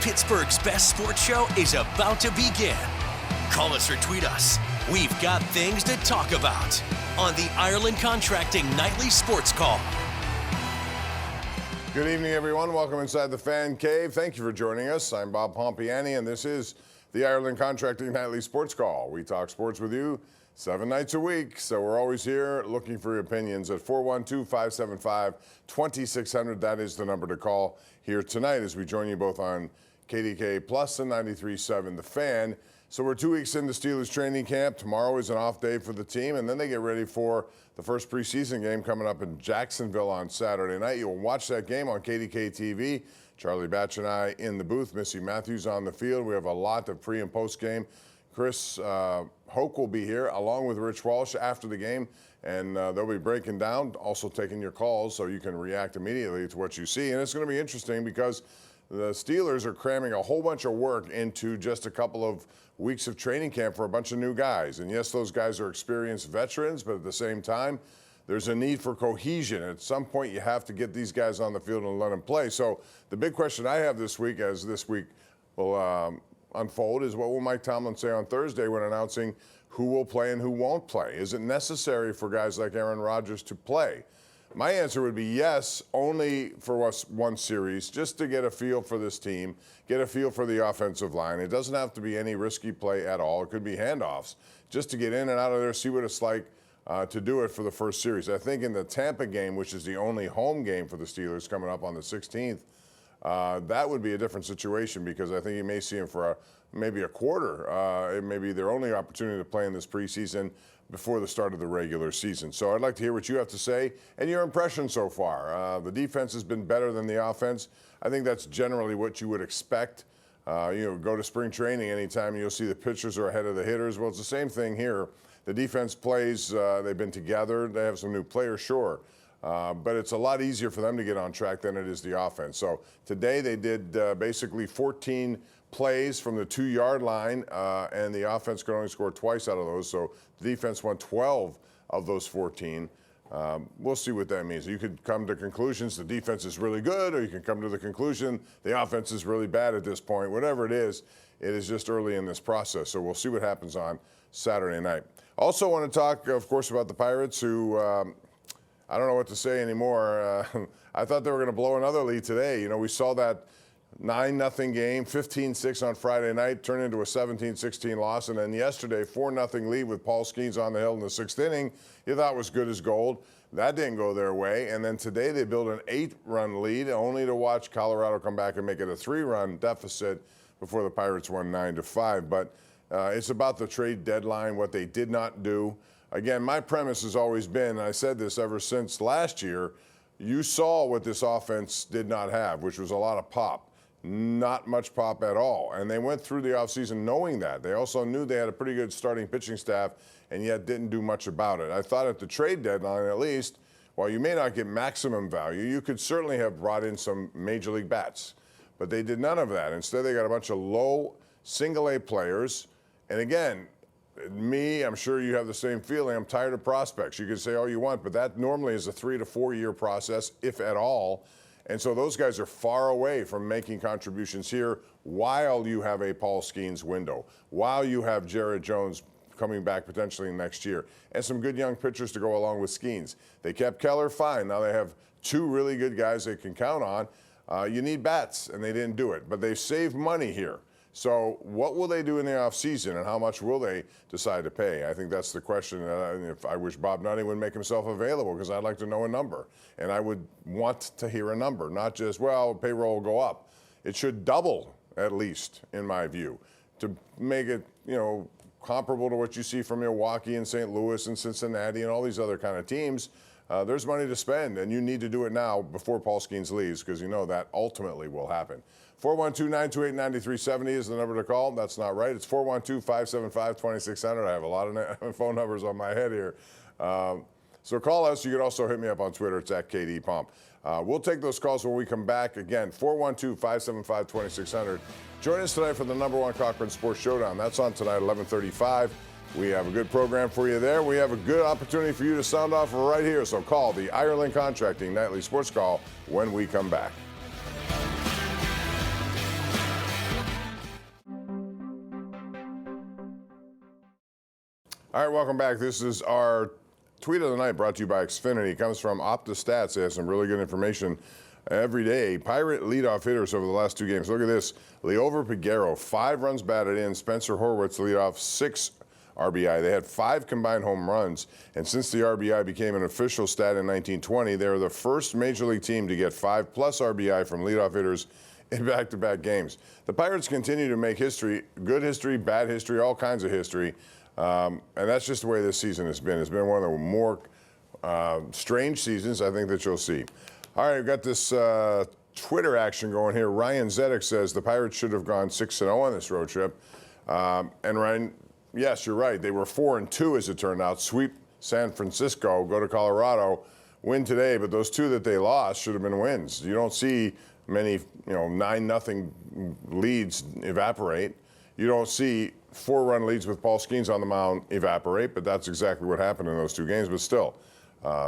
Pittsburgh's best sports show is about to begin. Call us or tweet us. We've got things to talk about on the Ireland Contracting Nightly Sports Call. Good evening, everyone. Welcome inside the Fan Cave. Thank you for joining us. I'm Bob Pompeani, and this is the Ireland Contracting Nightly Sports Call. We talk sports with you 7 nights a week, so we're always here looking for your opinions at 412-575-2600. That is the number to call here tonight as we join you both on KDKA Plus and 93.7 The Fan. So we're 2 weeks into Steelers training camp. Tomorrow is an off day for the team, and then they get ready for the first preseason game coming up in Jacksonville on Saturday night. You'll watch that game on KDKA-TV. Charlie Batch and I in the booth. Missy Matthews on the field. We have a lot of pre- and post-game. Chris Hoke will be here along with Rich Walsh after the game, and they'll be breaking down, also taking your calls so you can react immediately to what you see. And it's going to be interesting because the Steelers are cramming a whole bunch of work into just a couple of weeks of training camp for a bunch of new guys. And yes, those guys are experienced veterans, but at the same time, there's a need for cohesion. At some point, you have to get these guys on the field and let them play. So the big question I have this week, as this week will unfold, is what will Mike Tomlin say on Thursday when announcing who will play and who won't play? Is it necessary for guys like Aaron Rodgers to play? My answer would be yes, only for one series, just to get a feel for this team, get a feel for the offensive line. It doesn't have to be any risky play at all. It could be handoffs, just to get in and out of there, see what it's like to do it for the first series. I think in the Tampa game, which is the only home game for the Steelers coming up on the 16th, that would be a different situation because I think you may see him for maybe a quarter. It may be their only opportunity to play in this preseason before the start of the regular season. So I'd like to hear what you have to say and your impression so far. The defense has been better than the offense. I think that's generally what you would expect. Go to spring training anytime you'll see the pitchers are ahead of the hitters. Well, it's the same thing here. The defense plays, they've been together. They have some new players, sure. But it's a lot easier for them to get on track than it is the offense. So today they did basically 14 plays from the 2-yard line, and the offense could only score twice out of those. So the defense won 12 of those 14. We'll see what that means. You could come to conclusions the defense is really good, or you can come to the conclusion the offense is really bad at this point. Whatever it is just early in this process. So we'll see what happens on Saturday night. Also want to talk, of course, about the Pirates who I don't know what to say anymore. I thought they were going to blow another lead today. You know, we saw that 9-0 game, 15-6 on Friday night, turn into a 17-16 loss. And then yesterday, 4-0 lead with Paul Skeens on the hill in the 6th inning. You thought was good as gold. That didn't go their way. And then today they built an 8-run lead, only to watch Colorado come back and make it a 3-run deficit before the Pirates won 9-5. But it's about the trade deadline, what they did not do. Again, my premise has always been, and I said this ever since last year, you saw what this offense did not have, which was a lot of pop. Not much pop at all. And they went through the offseason knowing that. They also knew they had a pretty good starting pitching staff and yet didn't do much about it. I thought at the trade deadline, at least, while you may not get maximum value, you could certainly have brought in some major league bats. But they did none of that. Instead, they got a bunch of low single-A players. And again, I'm sure you have the same feeling. I'm tired of prospects. You can say all you want, but that normally is a 3 to 4 year process, if at all. And so those guys are far away from making contributions here while you have a Paul Skeens window, while you have Jared Jones coming back potentially next year, and some good young pitchers to go along with Skeens. They kept Keller, fine. Now they have 2 really good guys they can count on. You need bats, and they didn't do it. But they saved money here. So what will they do in the offseason, and how much will they decide to pay? I think that's the question. If I wish Bob Nutty would make himself available, because I'd like to know a number. And I would want to hear a number, not just, well, payroll will go up. It should double, at least, in my view, to make it, comparable to what you see from Milwaukee and St. Louis and Cincinnati and all these other kind of teams. There's money to spend, and you need to do it now before Paul Skeens leaves, because you know that ultimately will happen. 412-928-9370 is the number to call. That's not right. It's 412-575-2600. I have a lot of phone numbers on my head here. So call us. You can also hit me up on Twitter. It's at KDPomp. We'll take those calls when we come back. Again, 412-575-2600. Join us tonight for the #1 Cochran Sports Showdown. That's on tonight, 11:35. We have a good program for you there. We have a good opportunity for you to sound off right here. So call the Ireland Contracting Nightly Sports Call when we come back. All right, welcome back. This is our tweet of the night brought to you by Xfinity. It comes from OptaStats. They have some really good information every day. Pirate leadoff hitters over the last 2 games. Look at this. Leover Peguero, 5 runs batted in. Spencer Horwitz leadoff, 6 RBI. They had 5 combined home runs. And since the RBI became an official stat in 1920, they're the first major league team to get 5+ RBI from leadoff hitters in back-to-back games. The Pirates continue to make history, good history, bad history, all kinds of history. And that's just the way this season has been. It's been one of the more strange seasons I think that you'll see. All right, we've got this Twitter action going here. Ryan Zedek says the Pirates should have gone 6-0 on this road trip. And Ryan, yes, you're right. They were 4-2 as it turned out. Sweep San Francisco, go to Colorado, win today. But those 2 that they lost should have been wins. You don't see many, 9-0 leads evaporate. You don't see 4-run leads with Paul Skeens on the mound evaporate, but that's exactly what happened in those 2 games. But still,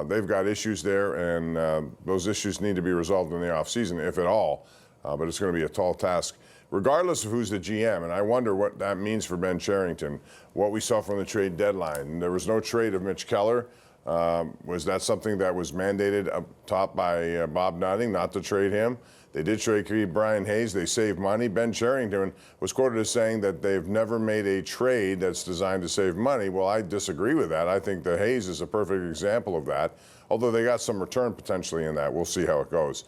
they've got issues there, and those issues need to be resolved in the offseason, if at all. But it's going to be a tall task, regardless of who's the GM. And I wonder what that means for Ben Cherington, what we saw from the trade deadline. There was no trade of Mitch Keller. Was that something that was mandated up top by Bob Nutting, not to trade him? They did trade Brian Hayes. They saved money. Ben Cherington was quoted as saying that they've never made a trade that's designed to save money. Well, I disagree with that. I think the Hayes is a perfect example of that, although they got some return potentially in that. We'll see how it goes.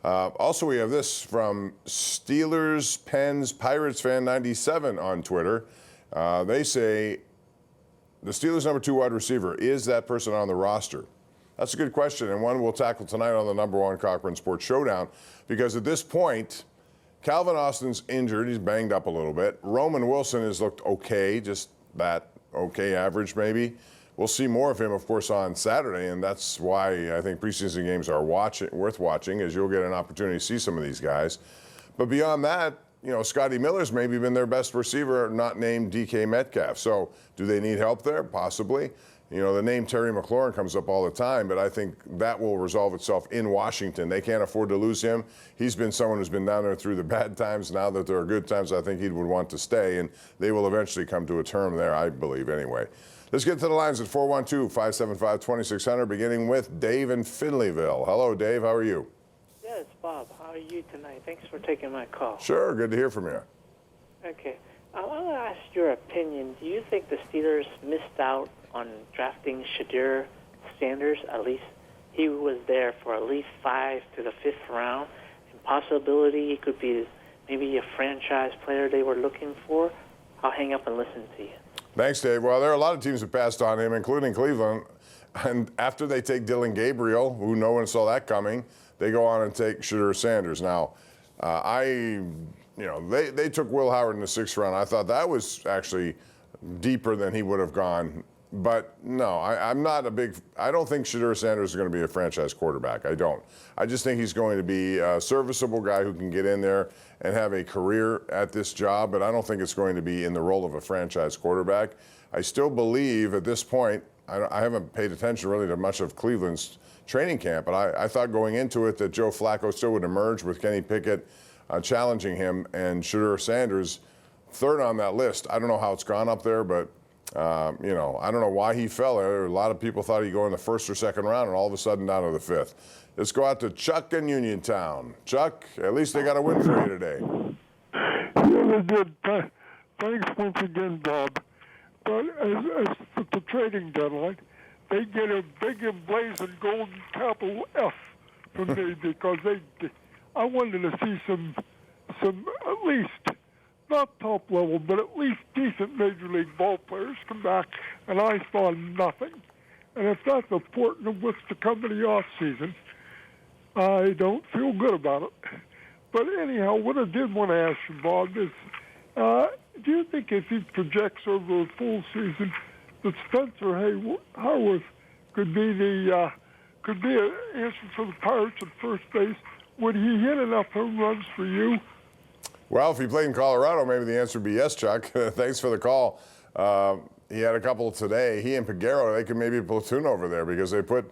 Also, we have this from Steelers, Pens, Pirates fan 97 on Twitter. They say, the Steelers' number 2 wide receiver, is that person on the roster? That's a good question, and one we'll tackle tonight on the number 1 Cochran Sports Showdown, because at this point, Calvin Austin's injured. He's banged up a little bit. Roman Wilson has looked okay, just that okay average maybe. We'll see more of him, of course, on Saturday, and that's why I think preseason games are worth watching, as you'll get an opportunity to see some of these guys. But beyond that, Scotty Miller's maybe been their best receiver, not named DK Metcalf. So do they need help there? Possibly. The name Terry McLaurin comes up all the time, but I think that will resolve itself in Washington. They can't afford to lose him. He's been someone who's been down there through the bad times. Now that there are good times, I think he would want to stay, and they will eventually come to a term there, I believe, anyway. Let's get to the lines at 412-575-2600, beginning with Dave in Finleyville. Hello, Dave. How are you? Yes, Bob. How are you tonight? Thanks for taking my call. Sure. Good to hear from you. Okay. I want to ask your opinion. Do you think the Steelers missed out on drafting Shadir Sanders? At least he was there for at least 5 to the 5th round. And possibility he could be maybe a franchise player they were looking for. I'll hang up and listen to you. Thanks, Dave. Well, there are a lot of teams that passed on him, including Cleveland. And after they take Dylan Gabriel, who no one saw that coming, they go on and take Shadir Sanders. Now, they took Will Howard in the 6th round. I thought that was actually deeper than he would have gone. But no, I'm not a big. I don't think Shadir Sanders is going to be a franchise quarterback. I don't. I just think he's going to be a serviceable guy who can get in there and have a career at this job. But I don't think it's going to be in the role of a franchise quarterback. I still believe at this point. I haven't paid attention really to much of Cleveland's training camp, but I thought going into it that Joe Flacco still would emerge with Kenny Pickett challenging him, and Shadir Sanders 3rd on that list. I don't know how it's gone up there, but I don't know why he fell there. A lot of people thought he'd go in the 1st or 2nd round, and all of a sudden down to the 5th. Let's go out to Chuck in Uniontown. Chuck, at least they got a win for you today. Yeah, they did. Thanks once again, Bob. But as for the trading deadline, they get a big emblazoned golden capital F from me because I wanted to see some at least not top level, but at least decent major league ball players come back, and I saw nothing. And if that's important of what's to come in the off season, I don't feel good about it. But anyhow, what I did want to ask you, Bob, is do you think if he projects over a full season that Spencer Hayworth could be an answer for the Pirates at first base? Would he hit enough home runs for you? Well, if he played in Colorado, maybe the answer would be yes, Chuck. Thanks for the call. He had a couple today. He and Peguero, they could maybe platoon over there because they put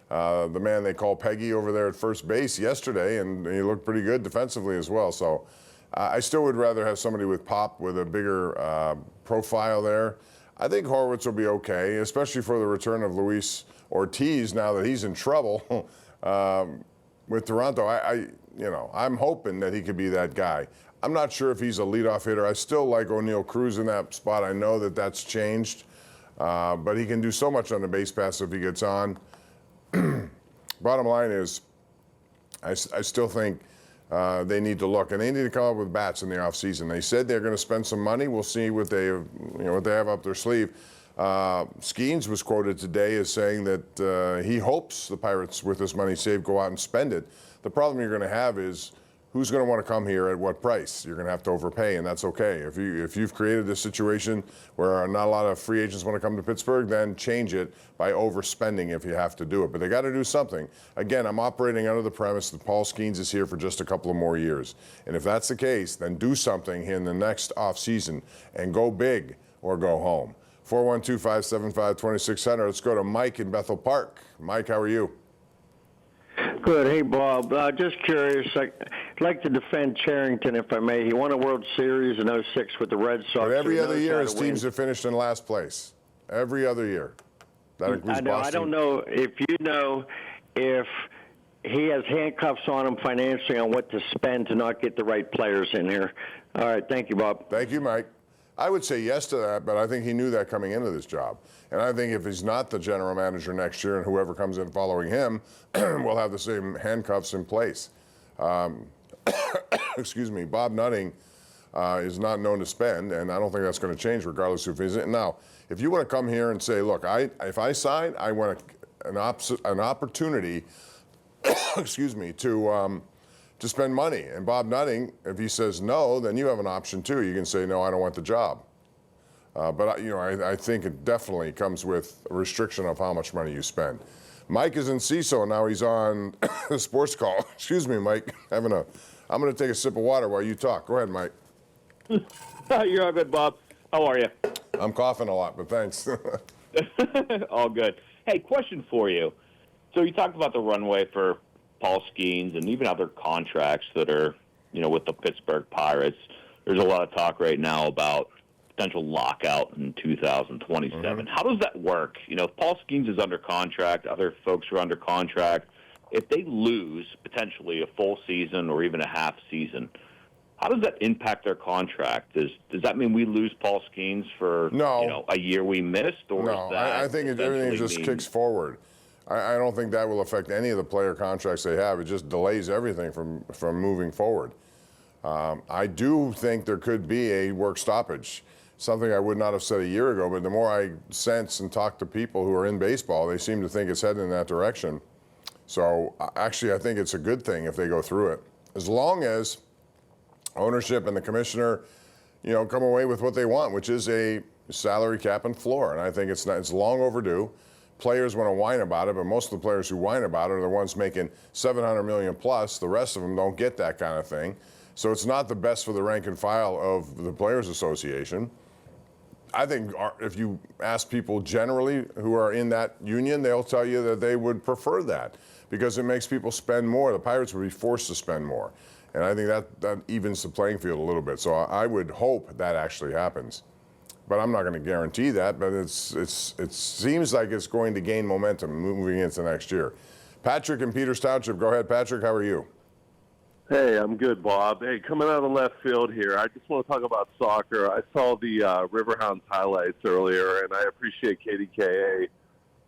the man they call Peggy over there at first base yesterday, and he looked pretty good defensively as well. So I still would rather have somebody with pop with a bigger profile there. I think Horwitz will be okay, especially for the return of Luis Ortiz now that he's in trouble with Toronto. I'm hoping that he could be that guy. I'm not sure if he's a leadoff hitter. I still like O'Neal Cruz in that spot. I know that that's changed, but he can do so much on the base pass if he gets on. Bottom line is, I still think they need to look, and they need to come up with bats in the offseason. They said they're going to spend some money. We'll see what they have up their sleeve. Skeens was quoted today as saying that he hopes the Pirates, with this money saved, go out and spend it. The problem you're going to have is who's going to want to come here at what price? You're going to have to overpay, and that's okay. If you've created this situation where not a lot of free agents want to come to Pittsburgh, then change it by overspending if you have to do it. But they got to do something. Again, I'm operating under the premise that Paul Skeens is here for just a couple of more years. And if that's the case, then do something in the next offseason and go big or go home. 412-575-2600. Let's go to Mike in Bethel Park. Mike, how are you? Good. Hey, Bob. Just curious. I'd like to defend Charrington, if I may. He won a World Series in '06 with the Red Sox. But every other year, his teams have finished in last place. Every other year. That includes Boston. I don't know if you know if he has handcuffs on him financially on what to spend to not get the right players in here. All right. Thank you, Bob. Thank you, Mike. I would say yes to that, but I think he knew that coming into this job. And I think if he's not the general manager next year and whoever comes in following him will have the same handcuffs in place. Excuse me, Bob Nutting is not known to spend, and I don't think that's going to change regardless of who he's in. Now, if you want to come here and say, look, if I sign, I want an opportunity, excuse me, to spend money. And Bob Nutting, if he says no, then you have an option too. You can say, no, I don't want the job. But I think it definitely comes with a restriction of how much money you spend. Mike is in CISO, and now he's on the sports call. Excuse me, Mike. I'm going to take a sip of water while you talk. Go ahead, Mike. You're all good, Bob. How are you? I'm coughing a lot, but thanks. All good. Hey, question for you. So you talked about the runway for Paul Skeens and even other contracts that are, with the Pittsburgh Pirates. There's a lot of talk right now about potential lockout in 2027. Mm-hmm. How does that work? If Paul Skeens is under contract, other folks are under contract. If they lose potentially a full season or even a half season, how does that impact their contract? Does that mean we lose Paul Skeens for a year we missed? Or no, I think everything just kicks forward. I don't think that will affect any of the player contracts they have. It just delays everything from moving forward. I do think there could be a work stoppage, something I would not have said a year ago, but the more I sense and talk to people who are in baseball, they seem to think it's heading in that direction. So actually, I think it's a good thing if they go through it, as long as ownership and the commissioner, come away with what they want, which is a salary cap and floor. And I think it's long overdue. Players want to whine about it, but most of the players who whine about it are the ones making $700 million plus. The rest of them don't get that kind of thing. So it's not the best for the rank and file of the Players Association. I think if you ask people generally who are in that union, they'll tell you that they would prefer that because it makes people spend more. The Pirates would be forced to spend more. And I think that evens the playing field a little bit. So I would hope that actually happens. But I'm not going to guarantee that, but it seems like it's going to gain momentum moving into next year. Patrick in Peters Township. Go ahead, Patrick. How are you? Hey, I'm good, Bob. Hey, coming out of the left field here, I just want to talk about soccer. I saw the Riverhounds highlights earlier, and I appreciate KDKA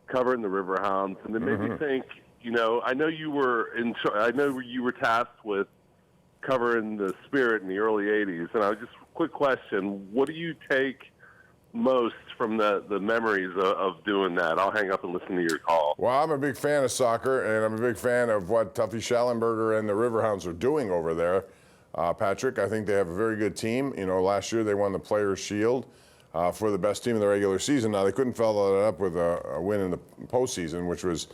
covering the Riverhounds. And it made me think, I know you were tasked with covering the Spirit in the early 80s. And quick question, what do you take most from the memories of doing that? I'll hang up and listen to your call. Well, I'm a big fan of soccer, and I'm a big fan of what Tuffy Schallenberger and the Riverhounds are doing over there. Patrick, I think they have a very good team. Last year they won the Players' Shield for the best team in the regular season. Now, they couldn't follow that up with a win in the postseason, which was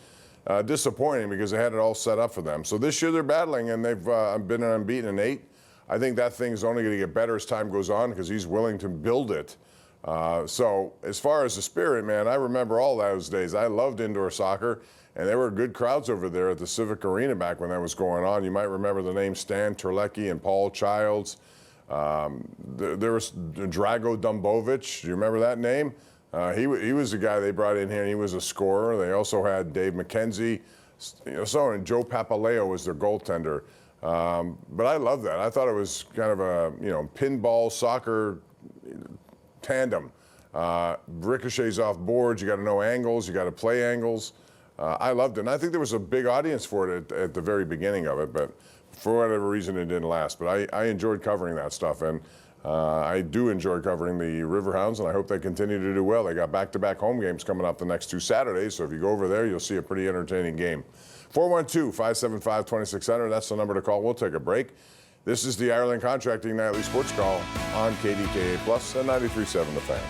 disappointing because they had it all set up for them. So this year they're battling, and they've been unbeaten in 8. I think that thing's only going to get better as time goes on because he's willing to build it. So as far as the Spirit, man, I remember all those days. I loved indoor soccer, and there were good crowds over there at the Civic Arena back when that was going on. You might remember the names Stan Terlecki and Paul Childs. There was Drago Dumbovic. Do you remember that name? He was the guy they brought in here, and he was a scorer. They also had Dave McKenzie, and Joe Papaleo was their goaltender. But I love that. I thought it was kind of a pinball soccer tandem. Ricochets off boards. You got to know angles. You got to play angles. I loved it, and I think there was a big audience for it at the very beginning of it, but for whatever reason it didn't last. But I enjoyed covering that stuff, and I do enjoy covering the Riverhounds, and I hope they continue to do well. They got back-to-back home games coming up the next 2 Saturdays, so if you go over there, you'll see a pretty entertaining game. 412-575-2600, that's the number to call. We'll take a break. This is the Ireland Contracting Nightly Sports Call on KDKA Plus and 93.7 The Fan.